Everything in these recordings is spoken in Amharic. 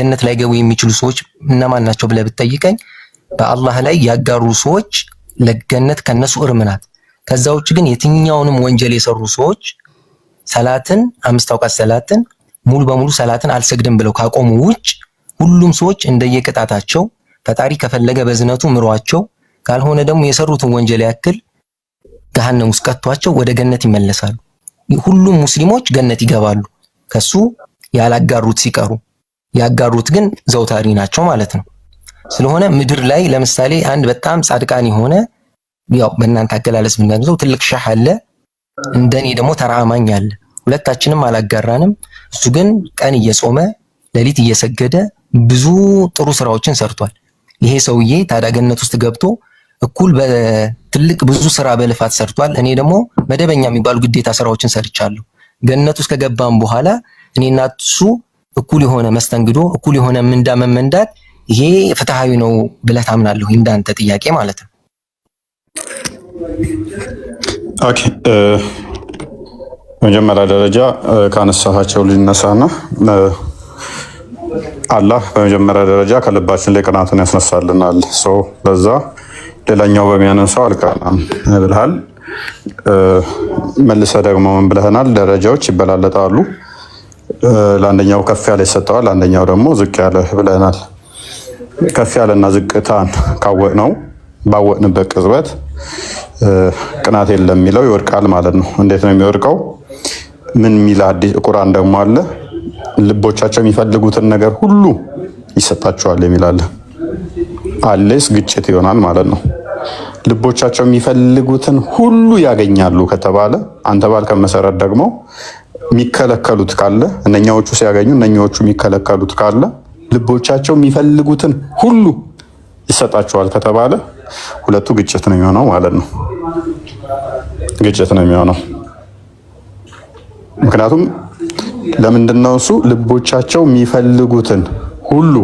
ገነት ላይ ገቡ የሚችሉ ሰዎች እነማን ናቸው ብለህ ብትጠይቀኝ በአላህ ላይ ያጋሩ ሰዎች ለገነት ከነሱ እርም ናት። ከዛ ውጭ ግን የትኛውንም ወንጀል የሰሩ ሰዎች ሰላትን 5 አውቃት ሰላትን ሙሉ በሙሉ ሰላትን አልሰግድም ብለው ካቆሙ ውጭ ሁሉም ሰዎች እንደየቅጣታቸው ፈጣሪ ከፈለገ በዝነቱ ምሯቸው ካልሆነ ደግሞ የሰሩትን ወንጀል ያክል ገሃነም ውስጥ ቀጥቷቸው ወደ ገነት ይመለሳሉ። ሁሉም ሙስሊሞች ገነት ይገባሉ ከሱ ያላጋሩት ሲቀሩ፣ ያጋሩት ግን ዘውታሪ ናቸው ማለት ነው። ስለሆነ ምድር ላይ ለምሳሌ አንድ በጣም ጻድቃን የሆነ ያው በእናንተ አገላለጽ ብናገዘው ትልቅ ሸህ አለ፣ እንደኔ ደግሞ ተራማኝ አለ። ሁለታችንም አላጋራንም። እሱ ግን ቀን እየጾመ ሌሊት እየሰገደ ብዙ ጥሩ ስራዎችን ሰርቷል። ይሄ ሰውዬ ታዲያ ገነት ውስጥ ገብቶ እኩል በትልቅ ብዙ ስራ በልፋት ሰርቷል። እኔ ደግሞ መደበኛ የሚባሉ ግዴታ ስራዎችን ሰርቻለሁ። ገነት ውስጥ ከገባም በኋላ እኔና እሱ እኩል የሆነ መስተንግዶ እኩል የሆነ ምንዳ መመንዳት ይሄ ፍትሃዊ ነው ብለህ ታምናለህ? እንዳንተ ጥያቄ ማለት ነው። ኦኬ መጀመሪያ ደረጃ ካነሳቸው ልነሳና አላህ በመጀመሪያ ደረጃ ከልባችን ላይ ቅናትን ያስነሳልናል። ሰው ለዛ ሌላኛው በሚያነሳው አልቀናም ብለሃል። መልሰ ደግሞ ምን ብለህናል? ደረጃዎች ይበላለጣሉ። ለአንደኛው ከፍ ያለ ይሰጠዋል፣ አንደኛው ደግሞ ዝቅ ያለ ብለህናል። ከፍ ያለና ዝቅታን ካወቅ ነው ባወቅንበት ቅጽበት ቅናት የለም የሚለው ይወድቃል ማለት ነው። እንዴት ነው የሚወድቀው? ምን ሚል አዲስ ቁርአን ደግሞ አለ፣ ልቦቻቸው የሚፈልጉትን ነገር ሁሉ ይሰጣቸዋል የሚላለ አለስ ግጭት ይሆናል ማለት ነው። ልቦቻቸው የሚፈልጉትን ሁሉ ያገኛሉ ከተባለ አንተ ባልከ መሰረት ደግሞ የሚከለከሉት ካለ እነኛዎቹ ሲያገኙ እነኛዎቹ የሚከለከሉት ካለ ልቦቻቸው የሚፈልጉትን ሁሉ ይሰጣቸዋል ከተባለ ሁለቱ ግጭት ነው የሚሆነው ማለት ነው። ግጭት ነው የሚሆነው። ምክንያቱም ለምንድነው እሱ ልቦቻቸው የሚፈልጉትን ሁሉ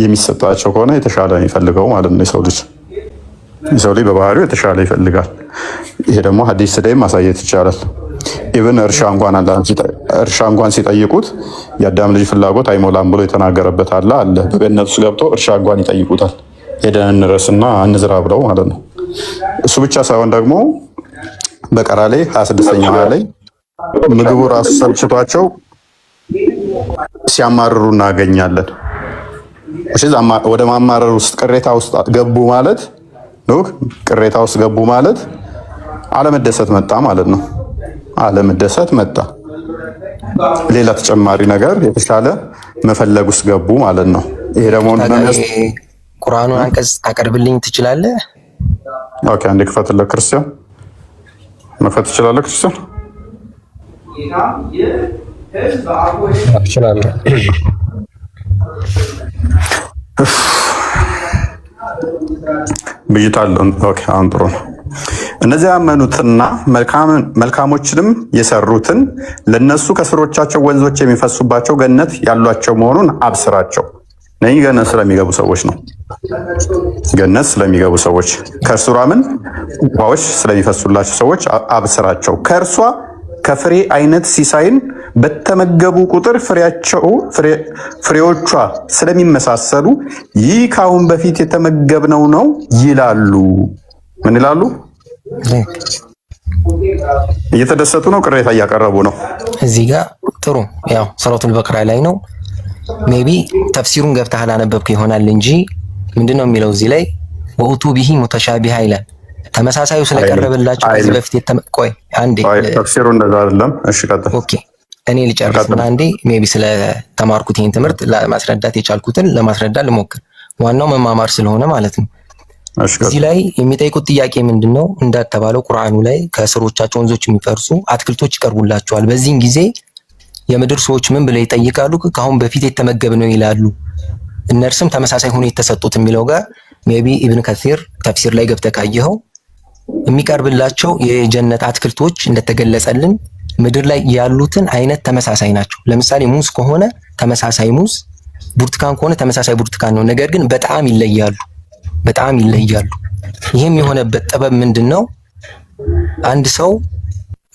የሚሰጣቸው ከሆነ የተሻለ የሚፈልገው ማለት ነው። የሰው ልጅ በባህሪው የተሻለ ይፈልጋል። ይሄ ደግሞ ሐዲስ ላይ ማሳየት ይቻላል። ኢብን እርሻ እንኳን ሲጠይቁት የአዳም ልጅ ፍላጎት አይሞላም ብሎ የተናገረበት አለ። በገነት ውስጥ ገብቶ እርሻ እንኳን ይጠይቁታል፣ ሄደን እንረስና እንዝራ ብለው ማለት ነው። እሱ ብቻ ሳይሆን ደግሞ በቀራ ላይ 26ኛው ላይ ምግቡ ራሱ ሰልችቷቸው ሲያማርሩ እናገኛለን። ወደ ማማረር ውስጥ ቅሬታ ውስጥ ገቡ ማለት ነው። ቅሬታ ውስጥ ገቡ ማለት አለመደሰት መጣ ማለት ነው። አለመደሰት መጣ። ሌላ ተጨማሪ ነገር የተሻለ መፈለግ ውስጥ ገቡ ማለት ነው። ይሄ ደግሞ ቁርአኑን አንቀጽ ታቀርብልኝ ትችላለህ? ኦኬ፣ አንዴ ክፈትልህ ክርስቲያን። መክፈት ትችላለህ ክርስቲያን? እችላለሁ። ብይታለሁ። ኦኬ፣ አሁን ጥሩ ነው። እነዚያ ያመኑትና መልካሞችንም የሰሩትን ለነሱ ከስሮቻቸው ወንዞች የሚፈሱባቸው ገነት ያሏቸው መሆኑን አብስራቸው። ነኝ ገነት ስለሚገቡ ሰዎች ነው። ገነት ስለሚገቡ ሰዎች ከእርሷ ምን ውሃዎች ስለሚፈሱላቸው ሰዎች አብስራቸው። ከእርሷ ከፍሬ አይነት ሲሳይን በተመገቡ ቁጥር ፍሬዎቿ ስለሚመሳሰሉ ይህ ከአሁን በፊት የተመገብነው ነው ይላሉ። ምን ይላሉ? እየተደሰቱ ነው? ቅሬታ እያቀረቡ ነው? እዚህ ጋር ጥሩ ያው ሱረቱል በቀራ ላይ ነው። ሜቢ ተፍሲሩን ገብተህ አላነበብክ ይሆናል እንጂ ምንድነው የሚለው እዚህ ላይ ወኡቱ ቢሂ ሙተሻቢሃ ይላል። ተመሳሳዩ ስለቀረበላቸው ከዚህ በፊት ቆይ አንዴ ተፍሲሩ እንደዛ አይደለም። እሺ ቀጥል። ኦኬ እኔ ልጨርስና አንዴ ሜቢ ስለ ተማርኩት ይሄን ትምህርት ለማስረዳት የቻልኩትን ለማስረዳት ልሞክር። ዋናው መማማር ስለሆነ ማለት ነው። እዚህ ላይ የሚጠይቁት ጥያቄ ምንድነው? እንዳተባለው ቁርአኑ ላይ ከስሮቻቸው ወንዞች የሚፈርሱ አትክልቶች ይቀርቡላቸዋል። በዚህን ጊዜ የምድር ሰዎች ምን ብለው ይጠይቃሉ? ከአሁን በፊት የተመገብነው ይላሉ። እነርሱም ተመሳሳይ ሆኖ የተሰጡት የሚለው ጋር ሜቢ ኢብን ከሲር ተፍሲር ላይ ገብተህ ካየኸው የሚቀርብላቸው የጀነት አትክልቶች እንደተገለጸልን ምድር ላይ ያሉትን አይነት ተመሳሳይ ናቸው። ለምሳሌ ሙዝ ከሆነ ተመሳሳይ ሙዝ፣ ብርቱካን ከሆነ ተመሳሳይ ብርቱካን ነው። ነገር ግን በጣም ይለያሉ፣ በጣም ይለያሉ። ይህም የሆነበት ጥበብ ምንድነው? አንድ ሰው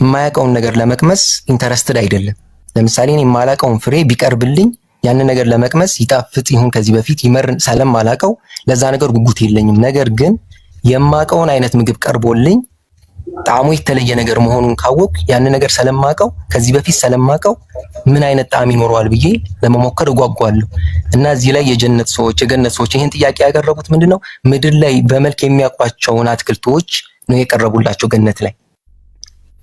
የማያውቀውን ነገር ለመቅመስ ኢንተረስትድ አይደለም። ለምሳሌ እኔ የማላውቀውን ፍሬ ቢቀርብልኝ ያንን ነገር ለመቅመስ ይጣፍጥ ይሁን ከዚህ በፊት ይመር ስለማላውቀው ለዛ ነገር ጉጉት የለኝም። ነገር ግን የማውቀውን አይነት ምግብ ቀርቦልኝ ጣዕሙ የተለየ ነገር መሆኑን ካወቅ ያን ነገር ስለማውቀው ከዚህ በፊት ስለማውቀው ምን አይነት ጣዕም ይኖረዋል ብዬ ለመሞከር እጓጓለሁ። እና እዚህ ላይ የገነት ሰዎች ይህን ጥያቄ ያቀረቡት ምንድነው ምድር ላይ በመልክ የሚያውቋቸውን አትክልቶች ነው የቀረቡላቸው ገነት ላይ።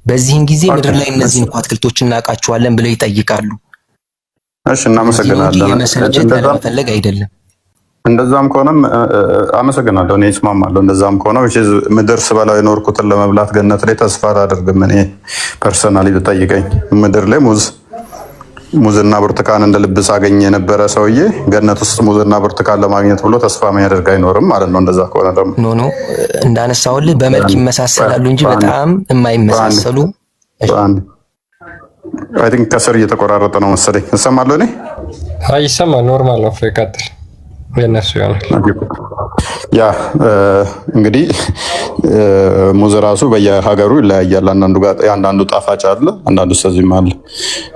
በዚህን ጊዜ ምድር ላይ እነዚህን አትክልቶች እናውቃቸዋለን ብለው ይጠይቃሉ። እሺ እናመሰግናለን። የመሰልቸት ለመፈለግ አይደለም። እንደዛም ከሆነም አመሰግናለሁ። እኔ እስማማለሁ። እንደዛም ከሆነ ምድር ስበላው የኖርኩትን ለመብላት ገነት ላይ ተስፋ አላደርግም። እኔ ፐርሰናሊ ብጠይቀኝ ምድር ላይ ሙዝና ብርቱካን እንደ ልብስ አገኘ የነበረ ሰውዬ ገነት ውስጥ ሙዝና ብርቱካን ለማግኘት ብሎ ተስፋ የሚያደርግ አይኖርም ማለት ነው። እንደዛ ከሆነ ደግሞ ኖ እንዳነሳውልህ በመልክ ይመሳሰላሉ እንጂ በጣም የማይመሳሰሉ። አይ ቲንክ ከስር እየተቆራረጠ ነው መሰለኝ። እሰማለሁ እኔ ይሰማል። ኖርማል ነው። ይቀጥል። የነሱ ይሆናል። ያ እንግዲህ ሙዝ ራሱ በየሀገሩ ይለያያል። አንዳንዱ ጣፋጭ አለ፣ አንዳንዱ ሰዚም አለ።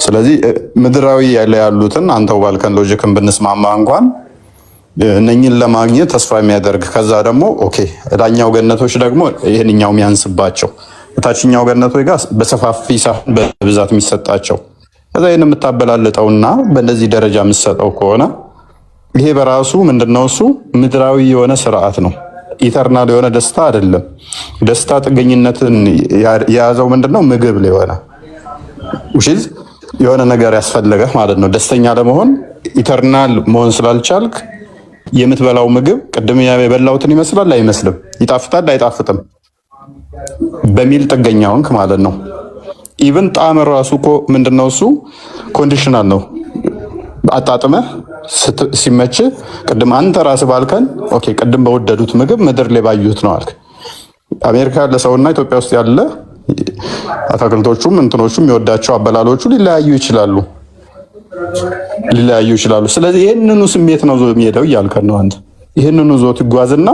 ስለዚህ ምድራዊ ላይ ያሉትን አንተው ባልከን ሎጂክን ብንስማማ እንኳን እነኝን ለማግኘት ተስፋ የሚያደርግ ከዛ ደግሞ ኦኬ እዳኛው ገነቶች ደግሞ ይህንኛው የሚያንስባቸው ታችኛው ገነቶች ጋር በሰፋፊ ሳህን በብዛት የሚሰጣቸው ከዛ ይህን የምታበላልጠውና በእንደዚህ ደረጃ የምትሰጠው ከሆነ ይሄ በራሱ ምንድነው? እሱ ምድራዊ የሆነ ስርዓት ነው። ኢተርናል የሆነ ደስታ አይደለም። ደስታ ጥገኝነትን የያዘው ምንድነው? ምግብ ላይ የሆነ ነገር ያስፈልገህ ማለት ነው። ደስተኛ ለመሆን ኢተርናል መሆን ስላልቻልክ የምትበላው ምግብ ቅድም የበላሁትን ይመስላል አይመስልም፣ ይጣፍጣል አይጣፍጥም በሚል ጥገኛ ሆንክ ማለት ነው። ኢቭን ጣዕም ራሱ እኮ ምንድነው? እሱ ኮንዲሽናል ነው። አጣጥመህ ሲመች ቅድም አንተ ራስህ ባልከን ኦኬ፣ ቅድም በወደዱት ምግብ ምድር ላይ ባዩት ነው አልክ። አሜሪካ ያለ ሰውና ኢትዮጵያ ውስጥ ያለ አትክልቶቹም እንትኖቹም የሚወዳቸው አበላሎቹ ሊለያዩ ይችላሉ። ስለዚህ ይህንኑ ስሜት ነው ዞ የሚሄደው እያልከን ነው አንተ። ይህንኑ ዞት ይጓዝና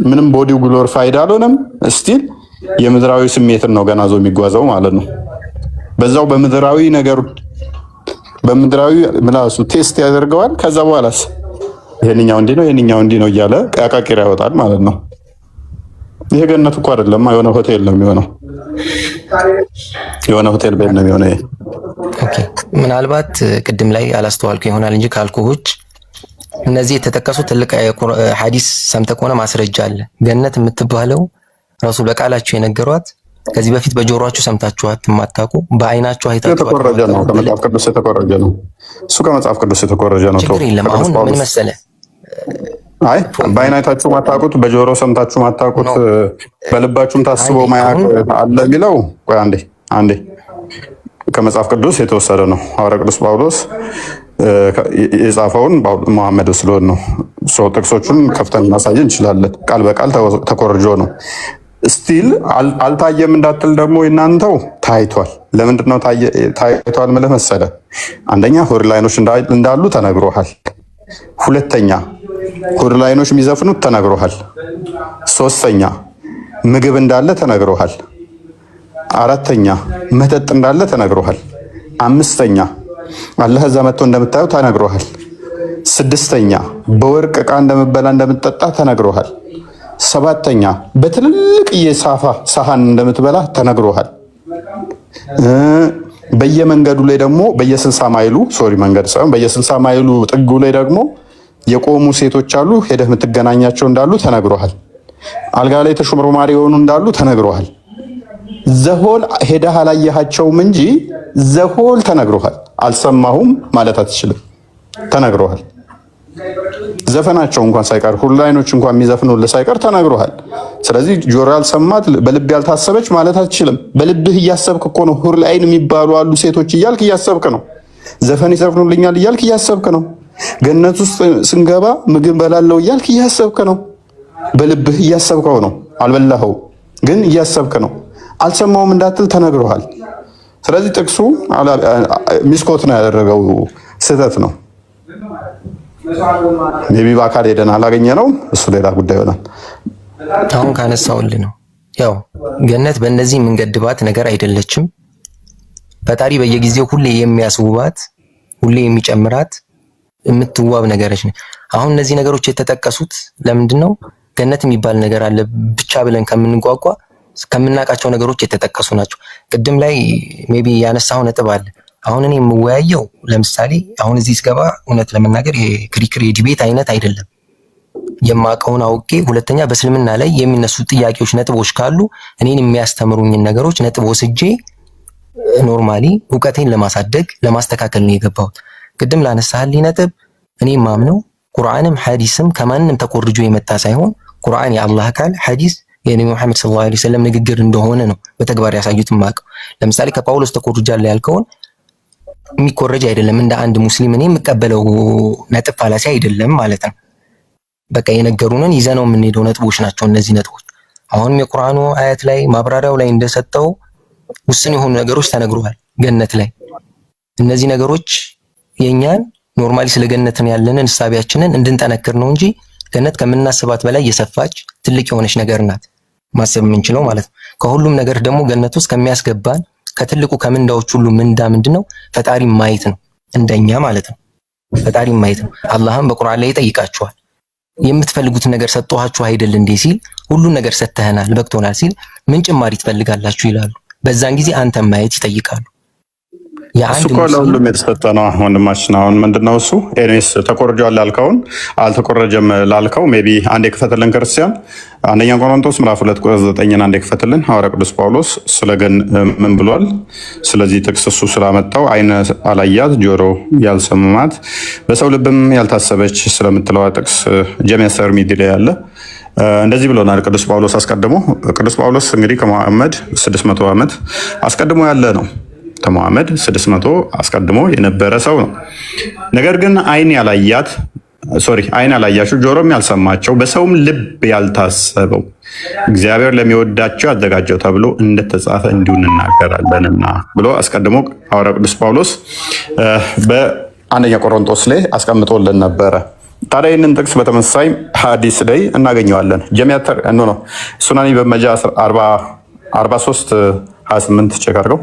ምንም ቦዲው ግሎሪፋይድ አልሆነም፣ ስቲል የምድራዊ ስሜትን ነው ገና ዞ የሚጓዘው ማለት ነው። በዛው በምድራዊ ነገር በምድራዊ ምላሱ ቴስት ያደርገዋል። ከዛ በኋላስ ይሄንኛው እንዲህ ነው ይሄንኛው እንዲህ ነው እያለ ቃቃቂራ ያወጣል ማለት ነው። ይሄ ገነት እኮ አይደለም፣ የሆነ ሆቴል ነው የሚሆነው። የሆነ ሆቴል ቤት ነው የሚሆነው። ኦኬ ምናልባት ቅድም ላይ አላስተዋልኩ ይሆናል እንጂ ካልኩህ እነዚህ የተጠቀሱ ትልቅ ሐዲስ ሰምተህ ከሆነ ማስረጃ አለ። ገነት የምትባለው ረሱል በቃላቸው የነገሯት ከዚህ በፊት በጆሮአችሁ ሰምታችኋት የማታውቁ በአይናችሁ አይታችኋት የተቆረጀ ነው። ከመጽሐፍ ቅዱስ የተቆረጀ ነው። እሱ ከመጽሐፍ ቅዱስ የተቆረጀ ነው። ችግር የለም። አሁን ምን መሰለህ፣ አይ በአይን አይታችሁ ማታውቁት፣ በጆሮ ሰምታችሁ ማታውቁት፣ በልባችሁም ታስቦ ማያውቅ አለ የሚለው ቆይ አንዴ ከመጽሐፍ ቅዱስ የተወሰደ ነው። ሐዋርያ ቅዱስ ጳውሎስ የጻፈውን መሐመድ ወስዶን ነው። ጥቅሶቹን ከፍተን እናሳየን እንችላለን። ቃል በቃል ተኮርጆ ነው። ስቲል አልታየም እንዳትል ደግሞ እናንተው ታይቷል። ለምንድን ነው ታይቷል? ምን መሰለህ? አንደኛ ሆድ ላይኖች እንዳሉ ተነግሮሃል። ሁለተኛ ሆድ ላይኖች የሚዘፍኑት ተነግሮሃል። ሶስተኛ ምግብ እንዳለ ተነግሮሃል። አራተኛ መጠጥ እንዳለ ተነግሮሃል። አምስተኛ አላህ እዛ መጥቶ እንደምታየው ተነግሮሃል። ስድስተኛ በወርቅ ዕቃ እንደምበላ እንደምትጠጣ ተነግሮሃል። ሰባተኛ በትልልቅ የሳፋ ሳህን እንደምትበላ ተነግሮሃል። በየመንገዱ ላይ ደግሞ በየ60 ማይሉ መንገድ ሳይሆን በየ60 ማይሉ ጥጉ ላይ ደግሞ የቆሙ ሴቶች አሉ፣ ሄደህ የምትገናኛቸው እንዳሉ ተነግሮሃል። አልጋ ላይ ተሾምሮማሪ የሆኑ እንዳሉ ተነግሮሃል። ዘሆል ሄደህ አላየሃቸውም እንጂ ዘሆል ተነግሮሃል። አልሰማሁም ማለት አትችልም፣ ተነግሮሃል። ዘፈናቸው እንኳን ሳይቀር ሁሉ አይኖች እንኳን የሚዘፍኑልህ ሳይቀር ተነግሮሃል። ስለዚህ ጆሮ ያልሰማት በልብ ያልታሰበች ማለት አትችልም። በልብህ እያሰብክ እኮ ነው። ሁሉ አይን የሚባሉ አሉ ሴቶች እያልክ እያሰብክ ነው። ዘፈን ይዘፍኑልኛል እያልክ እያሰብክ ነው። ገነት ውስጥ ስንገባ ምግብ በላለው እያልክ እያሰብክ ነው። በልብህ እያሰብከው ነው። አልበላኸው ግን እያሰብክ ነው። አልሰማውም እንዳትል ተነግሮሃል። ስለዚህ ጥቅሱ ሚስኮት ነው ያደረገው፣ ስህተት ነው። ሜቢ በአካል ሄደን አላገኘ ነው፣ እሱ ሌላ ጉዳይ ይሆናል። አሁን ካነሳውልህ ነው። ያው ገነት በእነዚህ የምንገድባት ነገር አይደለችም። ፈጣሪ በየጊዜው ሁሌ የሚያስውባት ሁሌ የሚጨምራት የምትዋብ ነገሮች ነው። አሁን እነዚህ ነገሮች የተጠቀሱት ለምንድን ነው? ገነት የሚባል ነገር አለ ብቻ ብለን ከምንጓጓ ከምናውቃቸው ነገሮች የተጠቀሱ ናቸው። ቅድም ላይ ሜቢ ያነሳው ነጥብ አለ። አሁን እኔ የምወያየው ለምሳሌ አሁን እዚህ ስገባ እውነት ለመናገር የክሪክር የዲቤት አይነት አይደለም። የማውቀውን አውቄ፣ ሁለተኛ በእስልምና ላይ የሚነሱ ጥያቄዎች ነጥቦች ካሉ እኔን የሚያስተምሩኝን ነገሮች ነጥብ ወስጄ ኖርማሊ እውቀቴን ለማሳደግ ለማስተካከል ነው የገባሁት። ቅድም ላነሳህልኝ ነጥብ እኔ ማምነው ቁርአንም ሐዲስም ከማንም ተቆርጆ የመጣ ሳይሆን ቁርአን የአላህ ቃል፣ ሐዲስ የነብዩ መሐመድ ሰለላሁ ዐለይሂ ወሰለም ንግግር እንደሆነ ነው በተግባር ያሳዩት ማቀው። ለምሳሌ ከጳውሎስ ተቆርጃለሁ ያልከውን የሚቆረጅ አይደለም። እንደ አንድ ሙስሊም እኔ የምቀበለው ነጥብ ፋላሲ አይደለም ማለት ነው። በቃ የነገሩንን ይዘነው የምንሄደው ነጥቦች ናቸው እነዚህ ነጥቦች። አሁንም የቁርአኑ አያት ላይ ማብራሪያው ላይ እንደሰጠው ውስን የሆኑ ነገሮች ተነግረዋል ገነት ላይ። እነዚህ ነገሮች የኛን ኖርማሊ ስለ ገነትን ያለንን እሳቢያችንን እንድንጠነክር ነው እንጂ ገነት ከምናስባት በላይ የሰፋች ትልቅ የሆነች ነገር ናት ማሰብ የምንችለው ማለት ነው። ከሁሉም ነገር ደግሞ ገነት ውስጥ ከሚያስገባን ከትልቁ ከምንዳዎች ሁሉ ምንዳ ምንድነው? ፈጣሪ ማየት ነው፣ እንደኛ ማለት ነው። ፈጣሪ ማየት ነው። አላህም በቁርአን ላይ ይጠይቃቸዋል። የምትፈልጉትን ነገር ሰጥቷችሁ አይደል እንዴ ሲል፣ ሁሉን ነገር ሰጥተናል በቅቶናል ሲል ምን ጭማሪ ትፈልጋላችሁ ይላሉ። በዛን ጊዜ አንተም ማየት ይጠይቃሉ። እሱ እኮ ለሁሉም የተሰጠ ነው ወንድማችን። አሁን ምንድነው እሱ ኤኒስ ተቆርጇል ላልከውን አልተቆረጀም ላልከው ሜቢ አንዴ ክፈትልን ክርስቲያን፣ አንደኛ ቆሮንቶስ ምዕራፍ 2 ቁጥር 9 አንዴ ክፈትልን። ሐዋርያ ቅዱስ ጳውሎስ ስለገን ምን ብሏል? ስለዚህ ጥቅስ እሱ ስላመጣው አይን አላያት ጆሮ ያልሰማት በሰው ልብም ያልታሰበች ስለምትለዋ ጥቅስ ጀሚያሰር ሚዲ ላይ ያለ እንደዚህ ብሎናል ቅዱስ ጳውሎስ አስቀድሞ። ቅዱስ ጳውሎስ እንግዲህ ከመሐመድ 600 ዓመት አስቀድሞ ያለ ነው። ከመሐመድ 600 አስቀድሞ የነበረ ሰው ነው። ነገር ግን አይን ያላያቸው ጆሮም ያልሰማቸው በሰውም ልብ ያልታሰበው እግዚአብሔር ለሚወዳቸው ያዘጋጀው ተብሎ እንደተጻፈ እንዲሁ እንናገራለንና ብሎ አስቀድሞ ሐዋርያው ቅዱስ ጳውሎስ በአንደኛ ቆሮንቶስ ላይ አስቀምጦልን ነበረ። ታዲያ ይህንን ጥቅስ በተመሳሳይ ሐዲስ ላይ እናገኘዋለን። ጀሚያተር ነው ሱናኒ በመጃ 43 28 ቼክ አድርገው።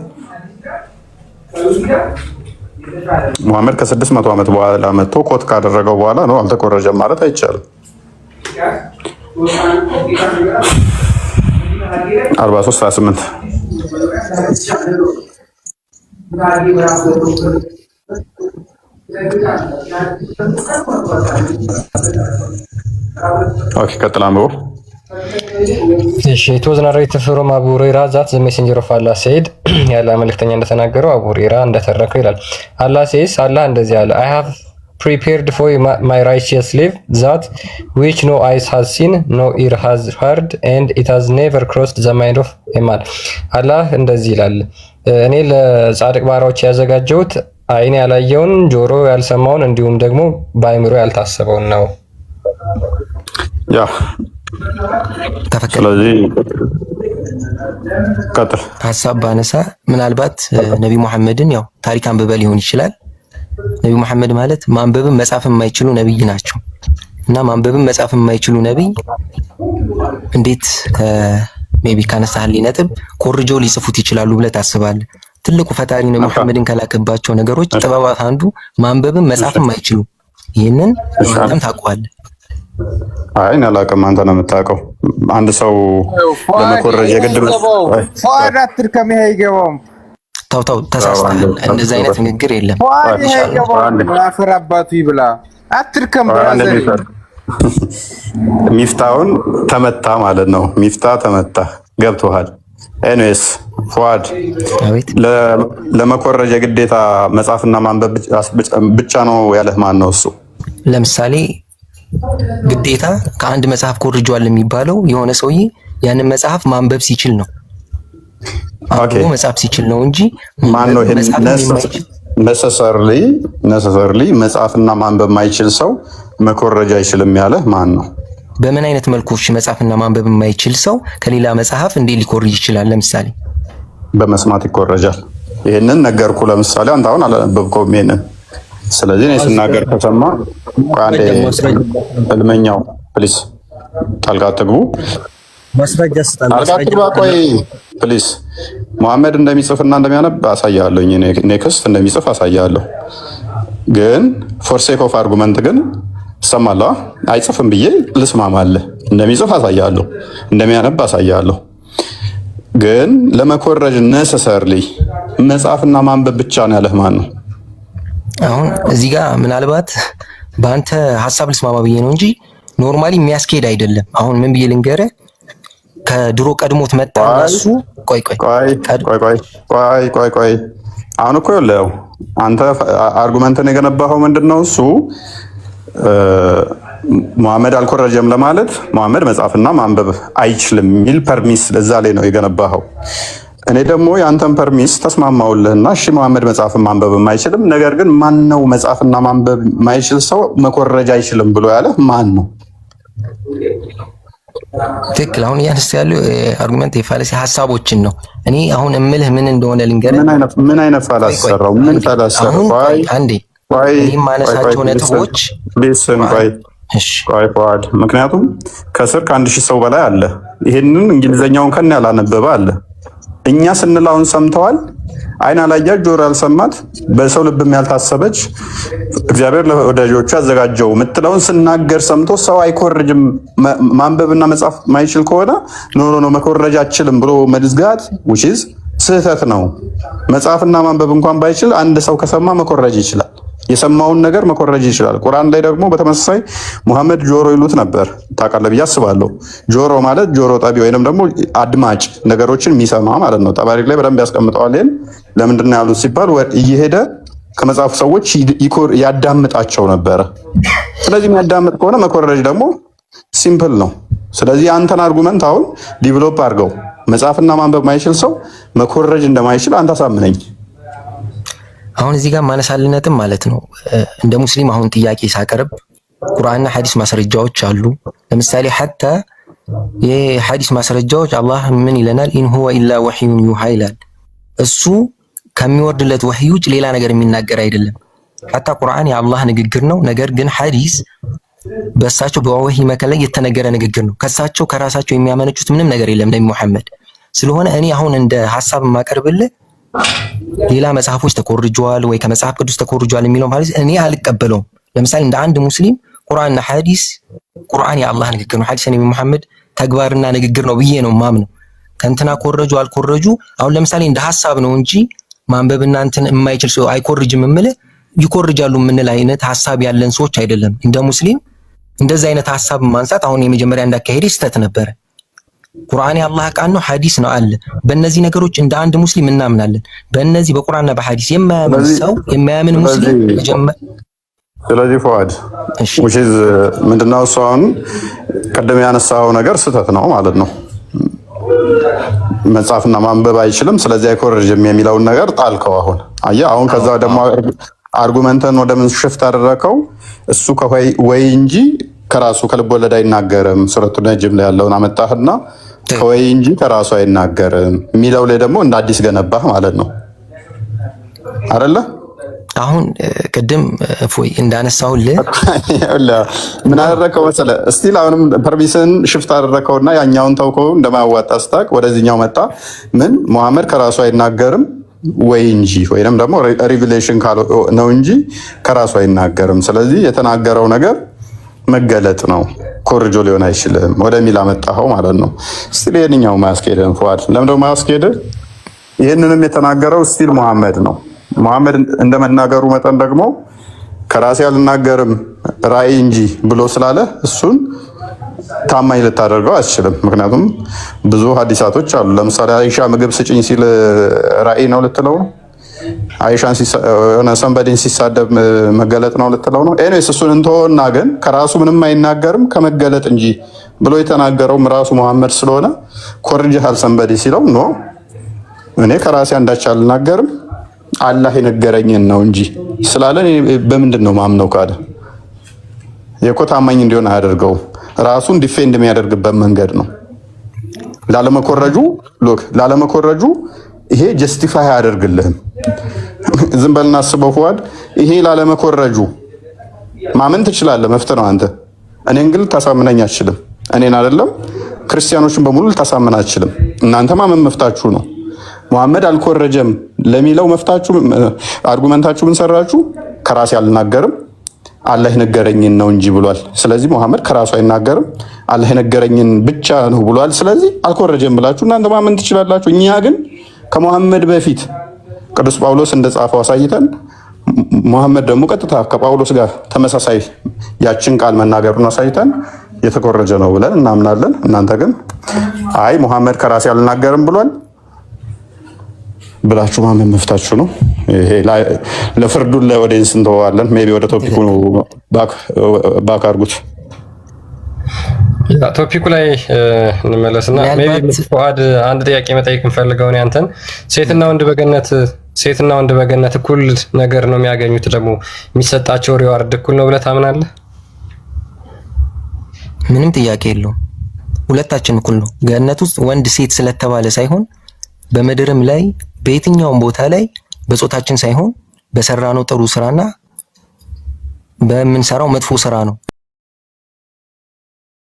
ሙሐመድ ከ600 ዓመት በኋላ መጥቶ ኮት ካደረገው በኋላ ነው አልተቆረጀም ማለት አይቻልም። 43 28 ኦኬ ቀጥል አንብበው። It was narrated from Abu Hurairah that the messenger of Allah said ያለ መልእክተኛ እንደተናገረው አቡ ሁረይራ እንደተረከው ይላል። አላህ says አላህ እንደዚህ አለ I have prepared for my righteous slave that which no eyes has seen no ear has heard and it has never crossed the mind of a man አላህ እንደዚህ ይላል እኔ ለጻድቅ ባሪያዎች ያዘጋጀሁት አይን ያላየውን ጆሮ ያልሰማውን እንዲሁም ደግሞ በአእምሮ ያልታሰበውን ነው። ያ ስለዚህ ቀጥል ሐሳብ ባነሳ ምናልባት ነብዩ መሐመድን ያው ታሪክ አንብበ ሊሆን ይችላል። ነብዩ መሐመድ ማለት ማንበብን መጻፍን የማይችሉ ነብይ ናቸው እና ማንበብን መጻፍን የማይችሉ ነብይ እንዴት ሜቢ ካነሳህልኝ ነጥብ ኮርጆ ሊጽፉት ይችላሉ ብለህ ታስባለህ? ትልቁ ፈጣሪ ነው መሐመድን ከላከባቸው ነገሮች ጥበባት አንዱ ማንበብን መጻፍን የማይችሉ ይሄንን አንተም ታውቀዋለህ። አይ አላውቅም፣ አንተ ነው የምታውቀው። አንድ ሰው ለመኮረጅ የግድ ፏዳትር ከመሄ ይገባም ታው ተሳስተሃል። እንደዚህ አይነት ንግግር የለም። አፈር አባቱ ይብላ አትርከም ብራዘር። ሚፍታውን ተመታ ማለት ነው። ሚፍታ ተመታ ገብቶሃል? ኤኒዌይስ ፏድ ለመኮረጅ የግዴታ መጻፍና ማንበብ ብቻ ነው ያለህ ማን ነው እሱ? ለምሳሌ ግዴታ ከአንድ መጽሐፍ ኮርጇል የሚባለው የሆነ ሰውዬ ያንን መጽሐፍ ማንበብ ሲችል ነው። ኦኬ መጽሐፍ ሲችል ነው እንጂ ማን ነው ይሄን necessarily መጽሐፍና ማንበብ የማይችል ሰው መኮረጅ አይችልም ያለህ ማን ነው? በምን አይነት መልኩ መጽሐፍና ማንበብ የማይችል ሰው ከሌላ መጽሐፍ እንዴት ሊኮርጅ ይችላል? ለምሳሌ በመስማት ይኮረጃል። ይሄንን ነገርኩ። ለምሳሌ አንተ አሁን አላነበብከውም ይሄንን። ስለዚህ እኔ ስናገር ከሰማ አንዴ እልመኛው ፕሊስ ጣልቃ አትግቡ። ማስረጃ ስጣል። ቆይ ፕሊስ መሐመድ እንደሚጽፍና እንደሚያነብ አሳያለሁ። ኔክስት እንደሚጽፍ አሳያለሁ። ግን ፎር ሴክ ኦፍ አርጉመንት ግን ሰማላ አይጽፍም ብዬ ልስማማለህ። እንደሚጽፍ አሳያለሁ፣ እንደሚያነብ አሳያለሁ። ግን ለመኮረጅ ነሰሰርሊ መጽሐፍና ማንበብ ብቻ ነው ያለህ ማን ነው? አሁን እዚህ ጋር ምናልባት በአንተ ሀሳብ ልስማማ ብዬ ነው እንጂ ኖርማሊ የሚያስኬድ አይደለም። አሁን ምን ብዬ ልንገርህ፣ ከድሮ ቀድሞት መጣ እሱ። ቆይ አሁን እኮ ያለው አንተ አርጉመንትን የገነባኸው ምንድነው? እሱ መሐመድ አልኮረጀም ለማለት መሐመድ መጻፍና ማንበብ አይችልም የሚል ፐርሚስ ለዛ ላይ ነው የገነባኸው። እኔ ደግሞ የአንተን ፐርሚስ ተስማማውልህና እሺ መሐመድ መጻፍና ማንበብ አይችልም፣ ነገር ግን ማን ነው መጻፍና ማንበብ የማይችል ሰው መኮረጅ አይችልም ብሎ ያለ ማን ነው? ትክክል። አሁን እያነሳ ያለው አርጉመንት የፋላሲ ሀሳቦችን ነው። እኔ አሁን እምልህ ምን እንደሆነ ልንገርህ። ምን አይነት ፋላሲ ሰራው? ምን ፋላሲ ሰራው? አንዴ ማነሳቸው ነጥቦች ሊስን ቆይ ፏድ፣ ምክንያቱም ከስር ከ1000 ሰው በላይ አለ። ይሄንን እንግሊዘኛውን ከነ ያላነበበ አለ። እኛ ስንላውን ሰምተዋል። አይን አላያች ጆሮ ያልሰማት በሰው ልብም ያልታሰበች እግዚአብሔር ለወዳጆቹ ያዘጋጀው ምትለውን ስናገር ሰምቶ ሰው አይኮርጅም ማንበብና መጻፍ ማይችል ከሆነ ኖ መኮረጅ አችልም ብሎ መዝጋት which is ስህተት ነው። መጻፍና ማንበብ እንኳን ባይችል አንድ ሰው ከሰማ መኮረጅ ይችላል። የሰማውን ነገር መኮረጅ ይችላል። ቁርአን ላይ ደግሞ በተመሳሳይ ሙሐመድ ጆሮ ይሉት ነበር። ታውቃለህ ብዬ አስባለሁ። ጆሮ ማለት ጆሮ ጠቢ ወይንም ደግሞ አድማጭ ነገሮችን የሚሰማ ማለት ነው። ጠባሪ ላይ በደንብ ያስቀምጠዋል። ይሄን ለምንድን ነው ያሉት ሲባል እየሄደ ከመጽሐፉ ሰዎች ያዳምጣቸው ነበረ። ስለዚህ የሚያዳምጥ ከሆነ መኮረጅ ደግሞ ሲምፕል ነው። ስለዚህ አንተን አርጉመንት አሁን ዲቨሎፕ አድርገው መጽሐፍና ማንበብ ማይችል ሰው መኮረጅ እንደማይችል አንተ አሳምነኝ። አሁን እዚህ ጋር ማነሳልነትም ማለት ነው እንደ ሙስሊም አሁን ጥያቄ ሳቀርብ ቁርአንና ሐዲስ ማስረጃዎች አሉ። ለምሳሌ ሐታ የሐዲስ ማስረጃዎች አላህ ምን ይለናል? ኢን ሁወ ኢላ ወህዩን ዩሃ ይላል። እሱ ከሚወርድለት ወህይ ውጭ ሌላ ነገር የሚናገር አይደለም። ሐታ ቁርአን የአላህ ንግግር ነው። ነገር ግን ሐዲስ በእሳቸው በወህይ መከለል የተነገረ ንግግር ነው። ከሳቸው ከራሳቸው የሚያመነጩት ምንም ነገር የለም ነብዩ መሐመድ። ስለሆነ እኔ አሁን እንደ ሐሳብ የማቀርብልህ ሌላ መጽሐፎች ተኮርጇል ወይ ከመጽሐፍ ቅዱስ ተኮርጇል የሚለው ማለት እኔ አልቀበለውም። ለምሳሌ እንደ አንድ ሙስሊም ቁርአንና ሐዲስ ቁርአን የአላህ ንግግር ነው፣ ሐዲስ ነብዩ መሐመድ ተግባርና ንግግር ነው ብዬ ነው ማምነው። ከእንትና ኮረጁ አልኮረጁ አሁን ለምሳሌ እንደ ሐሳብ ነው እንጂ ማንበብና እንትን የማይችል ሰው አይኮርጅም የምልህ ይኮርጃሉ የምንል አይነት ሐሳብ ያለን ሰዎች አይደለም። እንደ ሙስሊም እንደዛ አይነት ሐሳብ ማንሳት አሁን የመጀመሪያ እንዳካሄደ ስህተት ነበረ። ቁርአን የአላህ ቃል ነው፣ ሐዲስ ነው አለ። በእነዚህ ነገሮች እንደ አንድ ሙስሊም እናምናለን። በእነዚህ በቁርአንና በሐዲስ የማያምን ሰው የማያምን ሙስሊም ስለዚህ ፏድ which ምንድነው እሱ አሁን ቀደም ያነሳው ነገር ስህተት ነው ማለት ነው። መጽሐፍና ማንበብ አይችልም ስለዚህ አይኮርጅም የሚለውን ነገር ጣልከው። አሁን አየህ፣ አሁን ከዛ ደግሞ አርጉመንተን ወደ ምን ሽፍት አደረከው? እሱ ወይ እንጂ ከራሱ ከልብ ወለድ አይናገርም። ሱረቱ ነጅም ላይ ያለውን አመጣህና ከወይ እንጂ ከራሱ አይናገርም የሚለው ላይ ደግሞ እንደ አዲስ ገነባህ ማለት ነው አይደለ? አሁን ቅድም ፎይ እንዳነሳውልህ ምን አደረከው መሰለህ? እስቲል አሁንም ፐርሚሽን ሽፍት አደረከውና ያኛውን ተውከው እንደማያዋጣ ስታቅ ወደዚህኛው መጣ። ምን መሐመድ ከራሱ አይናገርም ወይ እንጂ ወይንም ደግሞ ሪቪሌሽን ነው እንጂ ከራሱ አይናገርም። ስለዚህ የተናገረው ነገር መገለጥ ነው፣ ኮርጆ ሊሆን አይችልም ወደሚል አመጣኸው ማለት ነው። ስቲል የትኛው ማያስኬድን ፏድ ለምንድነው ማያስኬድ? ይህንንም የተናገረው ስቲል መሐመድ ነው። መሐመድ እንደመናገሩ መጠን ደግሞ ከራሴ አልናገርም ራእይ እንጂ ብሎ ስላለ እሱን ታማኝ ልታደርገው አትችልም። ምክንያቱም ብዙ ሀዲሳቶች አሉ። ለምሳሌ አይሻ ምግብ ስጭኝ ሲል ራእይ ነው ልትለው ነው? አይሻን ሰንበዲን ሲሳደብ መገለጥ ነው ልትለው ነው? ኤኒዌይስ እሱን እንተወና ግን ከራሱ ምንም አይናገርም ከመገለጥ እንጂ ብሎ የተናገረውም ራሱ መሐመድ ስለሆነ ኮርጅሃል ሰንበዲ ሲለው ኖ እኔ ከራሴ አንዳች አልናገርም አላህ የነገረኝን ነው እንጂ ስላለ በምንድን ነው ማምነው ካለ የኮ ታማኝ እንዲሆን አያደርገውም። ራሱን ዲፌንድ የሚያደርግበት መንገድ ነው። ላለመኮረጁ ይሄ ጀስቲፋይ አያደርግልህም። ዝም በልና አስበው ፏድ፣ ይሄ ላለመኮረጁ ማመን ትችላለህ፣ መፍትህ ነው አንተ። እኔን ግን ልታሳምነኝ አትችልም። እኔን አይደለም ክርስቲያኖችን በሙሉ ልታሳምን አትችልም። እናንተ ማመን መፍታችሁ ነው። መሐመድ አልኮረጀም ለሚለው መፍታችሁ አርጉመንታችሁ ምን ሰራችሁ? ከራሴ አልናገርም አላህ የነገረኝን ነው እንጂ ብሏል። ስለዚህ ሙሐመድ ከራሱ አይናገርም አላህ የነገረኝን ብቻ ነው ብሏል። ስለዚህ አልኮረጀም ብላችሁ እናንተ ማመን ትችላላችሁ። እኛ ግን ከሙሐመድ በፊት ቅዱስ ጳውሎስ እንደጻፈው አሳይተን ሙሐመድ ደግሞ ቀጥታ ከጳውሎስ ጋር ተመሳሳይ ያችን ቃል መናገሩን አሳይተን የተኮረጀ ነው ብለን እናምናለን። እናንተ ግን አይ ሙሐመድ ከራሴ አልናገርም ብሏል ብላችሁ ማመን መፍታችሁ ነው። ይሄ ለፍርዱን ለኦዲየንስ እንተዋለን። ሜቢ ወደ ቶፒኩ ባክ አድርጉት። ቶፒኩ ላይ እንመለስና ሜቢ ፉአድ አንድ ጥያቄ መጠየቅ እንፈልገው ነው ያንተን ሴትና ወንድ በገነት እኩል ነገር ነው የሚያገኙት፣ ደግሞ የሚሰጣቸው ሪዋርድ እኩል ነው ብለህ ታምናለህ? ምንም ጥያቄ የለውም። ሁለታችን እኩል ነው። ገነት ውስጥ ወንድ ሴት ስለተባለ ሳይሆን በምድርም ላይ በየትኛውም ቦታ ላይ በጾታችን ሳይሆን በሰራነው ጥሩ ስራና በምንሰራው መጥፎ ስራ ነው